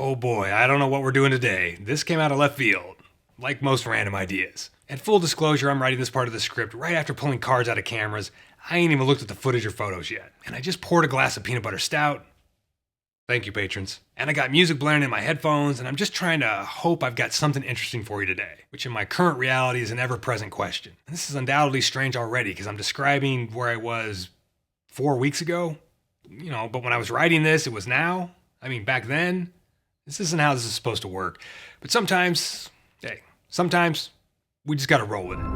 Oh boy, I don't know what we're doing today. This came out of left field, like most random ideas. And full disclosure, I'm writing this part of the script right after pulling cards out of cameras. I ain't even looked at the footage or photos yet. And I just poured a glass of peanut butter stout. Thank you, patrons. And I got music blaring in my headphones, and I'm just trying to hope I've got something interesting for you today, which in my current reality is an ever-present question. And this is undoubtedly strange already, because I'm describing where I was 4 weeks ago. But when I was writing this, it was now. I mean, back then. This isn't how this is supposed to work. But sometimes we just gotta roll with it.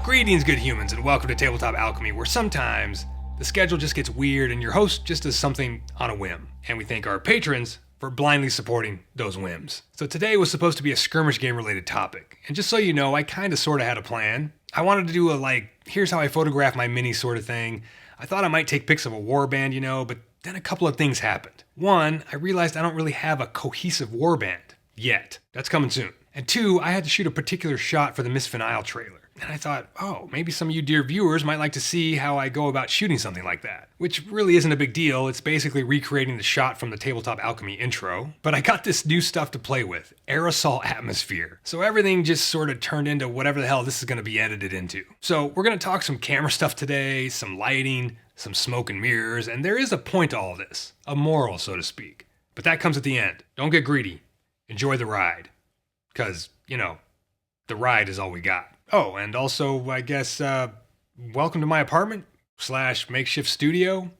Greetings, good humans, and welcome to Tabletop Alchemy, where sometimes the schedule just gets weird and your host just does something on a whim. And we thank our patrons for blindly supporting those whims. So today was supposed to be a skirmish game related topic. And just so you know, I kinda sorta had a plan. I wanted to do a here's how I photograph my mini sort of thing. I thought I might take pics of a warband, but then a couple of things happened. One, I realized I don't really have a cohesive warband yet. That's coming soon. And two, I had to shoot a particular shot for the Miss Vinyl trailer. And I thought, maybe some of you dear viewers might like to see how I go about shooting something like that. Which really isn't a big deal. It's basically recreating the shot from the Tabletop Alchemy intro. But I got this new stuff to play with, Aerosol Atmosphere. So everything just sort of turned into whatever the hell this is going to be edited into. So we're going to talk some camera stuff today, some lighting, some smoke and mirrors, and there is a point to all of this. A moral, so to speak. But that comes at the end. Don't get greedy. Enjoy the ride. Because, the ride is all we got. Oh, and also, I guess, welcome to my apartment / makeshift studio.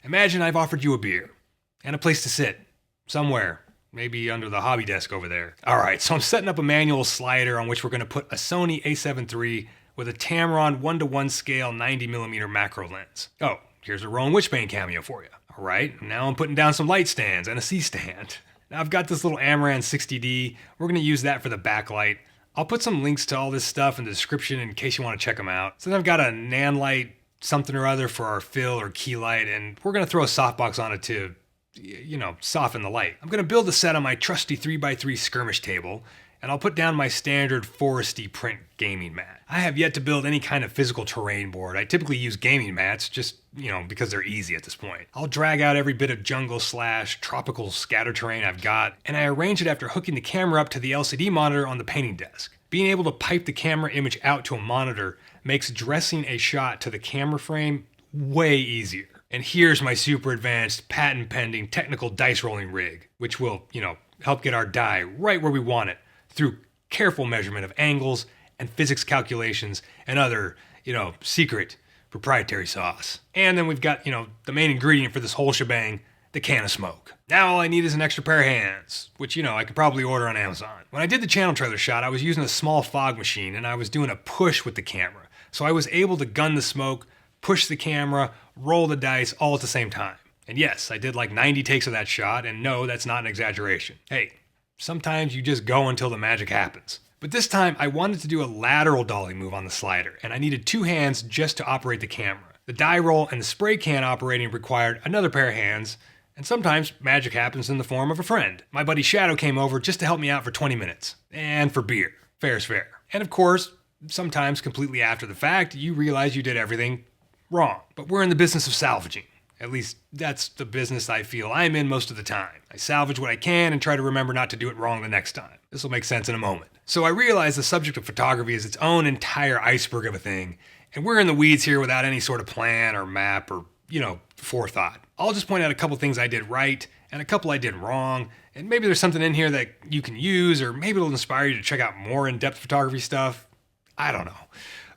Imagine I've offered you a beer and a place to sit somewhere, maybe under the hobby desk over there. All right, so I'm setting up a manual slider on which we're going to put a Sony a7 III with a Tamron 1:1 scale 90mm macro lens. Oh, here's a Rowan Witchbane cameo for you. All right, now I'm putting down some light stands and a C-stand. Now I've got this little Amaran 60D. We're going to use that for the backlight. I'll put some links to all this stuff in the description in case you want to check them out. So then I've got a Nanlite something or other for our fill or key light, and we're going to throw a softbox on it to, soften the light. I'm going to build a set on my trusty 3x3 skirmish table, and I'll put down my standard foresty print gaming mat. I have yet to build any kind of physical terrain board. I typically use gaming mats just, because they're easy at this point. I'll drag out every bit of jungle / tropical scatter terrain I've got, and I arrange it after hooking the camera up to the LCD monitor on the painting desk. Being able to pipe the camera image out to a monitor makes dressing a shot to the camera frame way easier. And here's my super advanced, patent pending technical dice rolling rig, which will, help get our die right where we want it through careful measurement of angles and physics calculations and other, secret proprietary sauce. And then we've got, the main ingredient for this whole shebang, the can of smoke. Now all I need is an extra pair of hands, which, I could probably order on Amazon. When I did the channel trailer shot, I was using a small fog machine and I was doing a push with the camera. So I was able to gun the smoke, push the camera, roll the dice all at the same time. And yes, I did 90 takes of that shot, and no, that's not an exaggeration. Hey, sometimes you just go until the magic happens. But this time, I wanted to do a lateral dolly move on the slider, and I needed 2 hands just to operate the camera. The die roll and the spray can operating required another pair of hands, and sometimes magic happens in the form of a friend. My buddy Shadow came over just to help me out for 20 minutes. And for beer. Fair's fair. And of course, sometimes completely after the fact, you realize you did everything wrong. But we're in the business of salvaging. At least, that's the business I feel I'm in most of the time. I salvage what I can and try to remember not to do it wrong the next time. This will make sense in a moment. So I realize the subject of photography is its own entire iceberg of a thing, and we're in the weeds here without any sort of plan or map or, forethought. I'll just point out a couple things I did right and a couple I did wrong, and maybe there's something in here that you can use, or maybe it'll inspire you to check out more in-depth photography stuff. I don't know.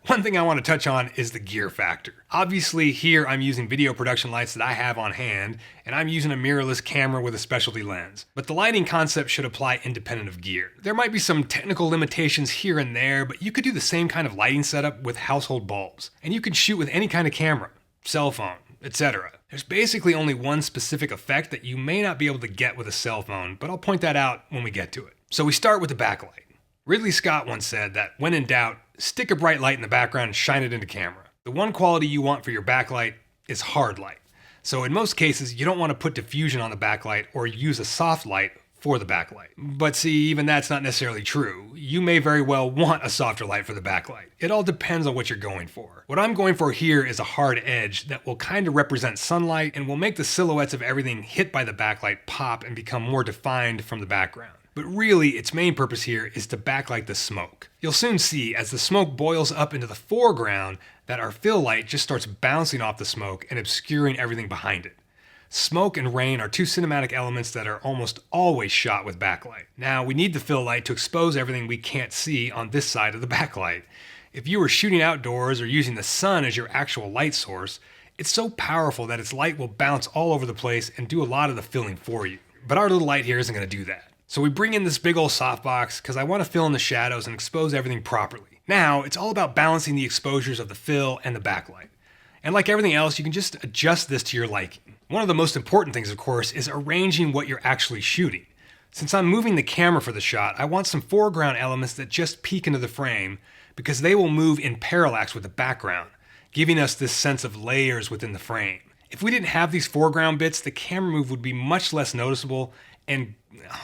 One thing I want to touch on is the gear factor. Obviously, here I'm using video production lights that I have on hand, and I'm using a mirrorless camera with a specialty lens. But the lighting concept should apply independent of gear. There might be some technical limitations here and there, but you could do the same kind of lighting setup with household bulbs. And you can shoot with any kind of camera, cell phone, etc. There's basically only one specific effect that you may not be able to get with a cell phone, but I'll point that out when we get to it. So we start with the backlight. Ridley Scott once said that when in doubt, stick a bright light in the background and shine it into camera. The one quality you want for your backlight is hard light. So in most cases, you don't want to put diffusion on the backlight or use a soft light for the backlight. But see, even that's not necessarily true. You may very well want a softer light for the backlight. It all depends on what you're going for. What I'm going for here is a hard edge that will kind of represent sunlight and will make the silhouettes of everything hit by the backlight pop and become more defined from the background. But really, its main purpose here is to backlight the smoke. You'll soon see, as the smoke boils up into the foreground, that our fill light just starts bouncing off the smoke and obscuring everything behind it. Smoke and rain are two cinematic elements that are almost always shot with backlight. Now, we need the fill light to expose everything we can't see on this side of the backlight. If you were shooting outdoors or using the sun as your actual light source, it's so powerful that its light will bounce all over the place and do a lot of the filling for you. But our little light here isn't going to do that. So we bring in this big old softbox because I want to fill in the shadows and expose everything properly. Now, it's all about balancing the exposures of the fill and the backlight. And like everything else, you can just adjust this to your liking. One of the most important things, of course, is arranging what you're actually shooting. Since I'm moving the camera for the shot, I want some foreground elements that just peek into the frame because they will move in parallax with the background, giving us this sense of layers within the frame. If we didn't have these foreground bits, the camera move would be much less noticeable and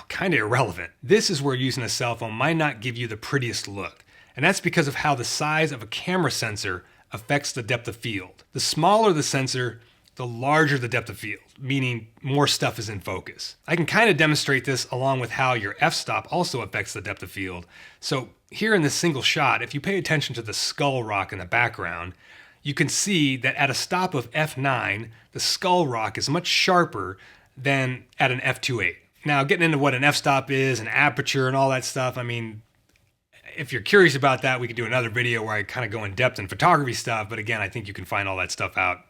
kind of irrelevant. This is where using a cell phone might not give you the prettiest look, and that's because of how the size of a camera sensor affects the depth of field. The smaller the sensor, the larger the depth of field, meaning more stuff is in focus. I can kind of demonstrate this along with how your f-stop also affects the depth of field. So here in this single shot, if you pay attention to the skull rock in the background, you can see that at a stop of f9, the skull rock is much sharper than at an f2.8. Now, getting into what an f-stop is, an aperture, and all that stuff, I mean, if you're curious about that, we could do another video where I kind of go in depth in photography stuff, but again, I think you can find all that stuff out,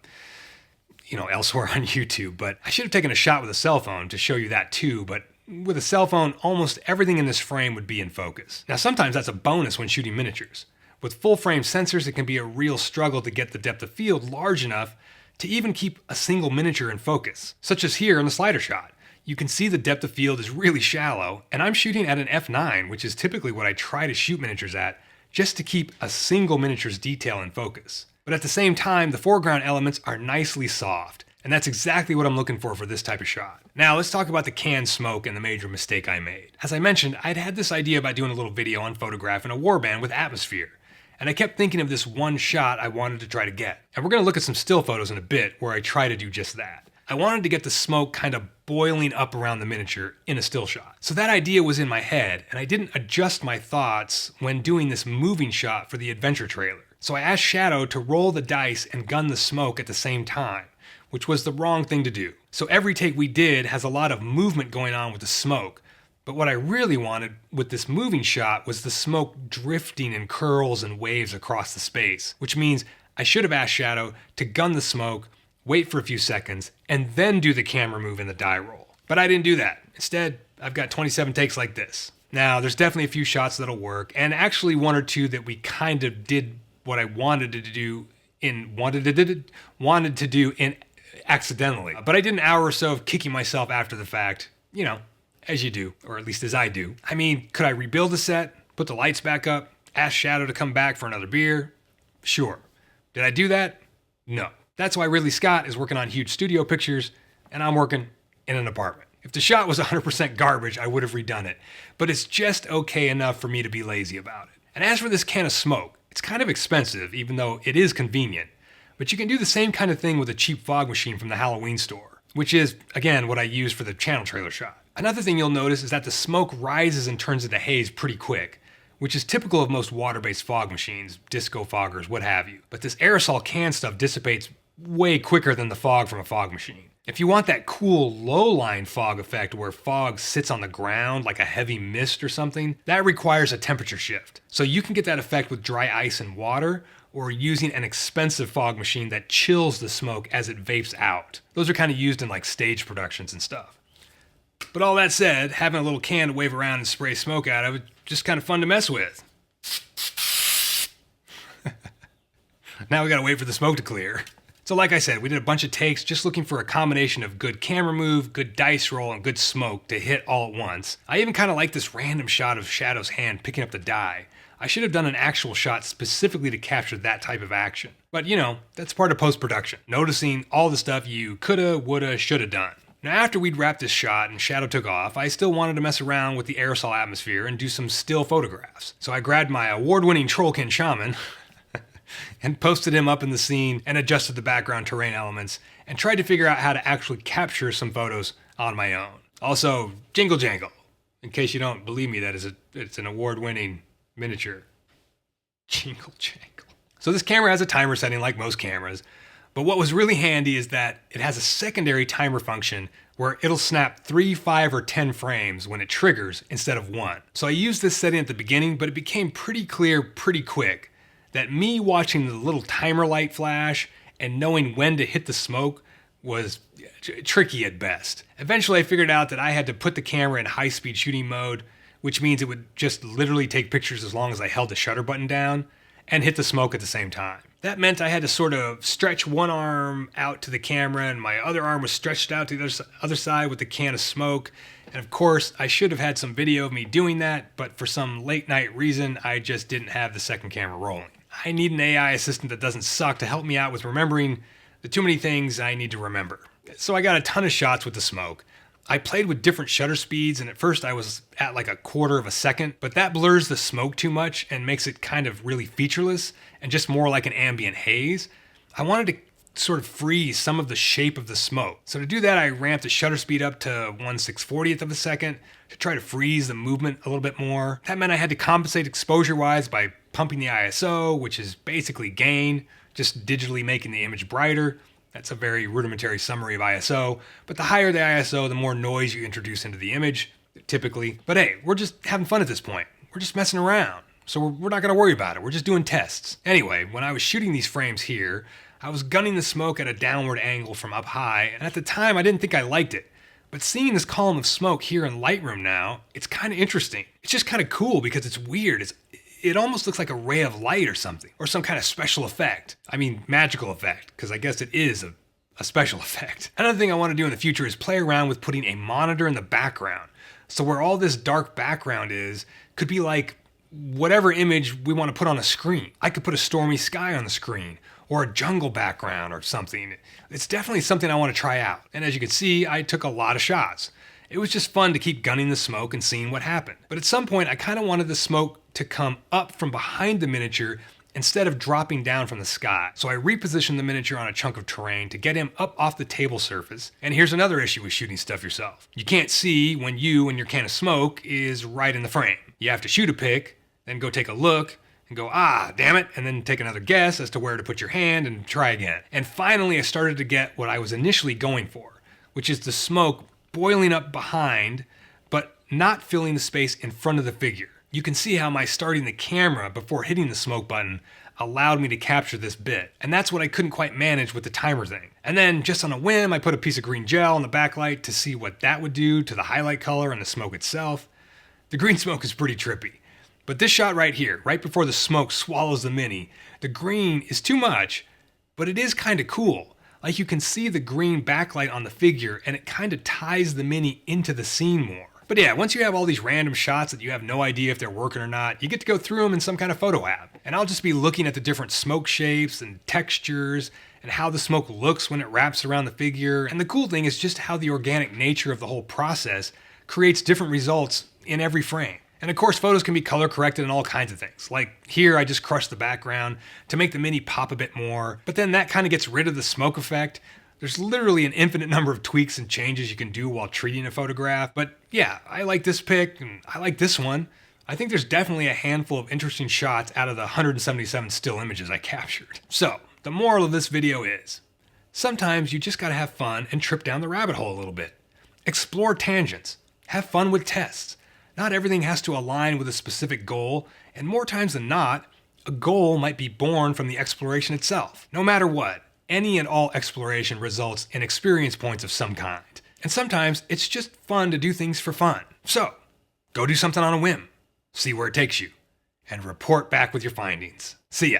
elsewhere on YouTube. But I should have taken a shot with a cell phone to show you that too, but with a cell phone, almost everything in this frame would be in focus. Now, sometimes that's a bonus when shooting miniatures. With full frame sensors, it can be a real struggle to get the depth of field large enough to even keep a single miniature in focus, such as here in the slider shot. You can see the depth of field is really shallow, and I'm shooting at an f9, which is typically what I try to shoot miniatures at, just to keep a single miniature's detail in focus. But at the same time, the foreground elements are nicely soft, and that's exactly what I'm looking for this type of shot. Now let's talk about the canned smoke and the major mistake I made. As I mentioned, I'd had this idea about doing a little video on photographing a warband with Atmosphere, and I kept thinking of this one shot I wanted to try to get. And we're going to look at some still photos in a bit where I try to do just that. I wanted to get the smoke kind of boiling up around the miniature in a still shot. So that idea was in my head, and I didn't adjust my thoughts when doing this moving shot for the adventure trailer. So I asked Shadow to roll the dice and gun the smoke at the same time, which was the wrong thing to do. So every take we did has a lot of movement going on with the smoke, but what I really wanted with this moving shot was the smoke drifting in curls and waves across the space, which means I should have asked Shadow to gun the smoke, wait for a few seconds, and then do the camera move in the die roll. But I didn't do that. Instead, I've got 27 takes like this. Now, there's definitely a few shots that'll work, and actually one or two that we kind of did what I wanted to do accidentally. But I did an hour or so of kicking myself after the fact, as you do, or at least as I do. I mean, could I rebuild the set, put the lights back up, ask Shadow to come back for another beer? Sure. Did I do that? No. That's why Ridley Scott is working on huge studio pictures, and I'm working in an apartment. If the shot was 100% garbage, I would have redone it. But it's just okay enough for me to be lazy about it. And as for this can of smoke, it's kind of expensive, even though it is convenient. But you can do the same kind of thing with a cheap fog machine from the Halloween store, which is, again, what I used for the channel trailer shot. Another thing you'll notice is that the smoke rises and turns into haze pretty quick, which is typical of most water-based fog machines, disco foggers, what have you. But this aerosol can stuff dissipates way quicker than the fog from a fog machine. If you want that cool low-line fog effect where fog sits on the ground like a heavy mist or something, that requires a temperature shift. So you can get that effect with dry ice and water, or using an expensive fog machine that chills the smoke as it vapes out. Those are kind of used in like stage productions and stuff. But all that said, having a little can to wave around and spray smoke out of it, just kind of fun to mess with. Now we gotta wait for the smoke to clear. So like I said, we did a bunch of takes just looking for a combination of good camera move, good dice roll, and good smoke to hit all at once. I even kind of like this random shot of Shadow's hand picking up the die. I should have done an actual shot specifically to capture that type of action. But that's part of post-production. Noticing all the stuff you coulda, woulda, shoulda done. Now after we'd wrapped this shot and Shadow took off, I still wanted to mess around with the Aerosol Atmosphere and do some still photographs. So I grabbed my award-winning Trollkin Shaman and posted him up in the scene and adjusted the background terrain elements and tried to figure out how to actually capture some photos on my own. Also, Jingle Jangle. In case you don't believe me, it's an award-winning miniature. Jingle Jangle. So this camera has a timer setting like most cameras, but what was really handy is that it has a secondary timer function where it'll snap 3, 5, or 10 frames when it triggers instead of 1. So I used this setting at the beginning, but it became pretty clear pretty quick that me watching the little timer light flash and knowing when to hit the smoke was tricky at best. Eventually I figured out that I had to put the camera in high-speed shooting mode, which means it would just literally take pictures as long as I held the shutter button down and hit the smoke at the same time. That meant I had to sort of stretch one arm out to the camera and my other arm was stretched out to the other side with the can of smoke. And of course, I should have had some video of me doing that, but for some late night reason, I just didn't have the second camera rolling. I need an AI assistant that doesn't suck to help me out with remembering the too many things I need to remember. So I got a ton of shots with the smoke. I played with different shutter speeds, and at first I was at like 1/4 of a second, but that blurs the smoke too much and makes it kind of really featureless and just more like an ambient haze. I wanted to sort of freeze some of the shape of the smoke. So to do that, I ramped the shutter speed up to 1/640th of a second to try to freeze the movement a little bit more. That meant I had to compensate exposure-wise by pumping the ISO, which is basically gain, just digitally making the image brighter. That's a very rudimentary summary of ISO, but the higher the ISO, the more noise you introduce into the image, typically. But hey, we're just having fun at this point. We're just messing around, so we're not gonna worry about it. We're just doing tests. Anyway, when I was shooting these frames here, I was gunning the smoke at a downward angle from up high, and at the time I didn't think I liked it. But seeing this column of smoke here in Lightroom now, it's kind of interesting. It's just kind of cool because it's weird. It almost looks like a ray of light or something, or some kind of special effect. I mean, magical effect, because I guess it is a special effect. Another thing I want to do in the future is play around with putting a monitor in the background. So where all this dark background is, could be like whatever image we want to put on a screen. I could put a stormy sky on the screen, or a jungle background or something. It's definitely something I want to try out. And as you can see, I took a lot of shots. It was just fun to keep gunning the smoke and seeing what happened. But at some point, I kind of wanted the smoke to come up from behind the miniature instead of dropping down from the sky. So I repositioned the miniature on a chunk of terrain to get him up off the table surface. And here's another issue with shooting stuff yourself. You can't see when you and your can of smoke is right in the frame. You have to shoot a pic, then go take a look, and go, damn it, and then take another guess as to where to put your hand and try again. And finally, I started to get what I was initially going for, which is the smoke boiling up behind, but not filling the space in front of the figure. You can see how my starting the camera before hitting the smoke button allowed me to capture this bit. And that's what I couldn't quite manage with the timer thing. And then just on a whim, I put a piece of green gel on the backlight to see what that would do to the highlight color and the smoke itself. The green smoke is pretty trippy. But this shot right here, right before the smoke swallows the mini, the green is too much, but it is kind of cool. Like you can see the green backlight on the figure and it kind of ties the mini into the scene more. But yeah, once you have all these random shots that you have no idea if they're working or not, you get to go through them in some kind of photo app. And I'll just be looking at the different smoke shapes and textures and how the smoke looks when it wraps around the figure. And the cool thing is just how the organic nature of the whole process creates different results in every frame. And of course, photos can be color corrected and all kinds of things. Like here, I just crushed the background to make the mini pop a bit more, but then that kind of gets rid of the smoke effect. There's literally an infinite number of tweaks and changes you can do while treating a photograph. But yeah, I like this pic and I like this one. I think there's definitely a handful of interesting shots out of the 177 still images I captured. So the moral of this video is, sometimes you just gotta have fun and trip down the rabbit hole a little bit. Explore tangents, have fun with tests. Not everything has to align with a specific goal, and more times than not, a goal might be born from the exploration itself. No matter what, any and all exploration results in experience points of some kind. And sometimes it's just fun to do things for fun. So, go do something on a whim, see where it takes you, and report back with your findings. See ya.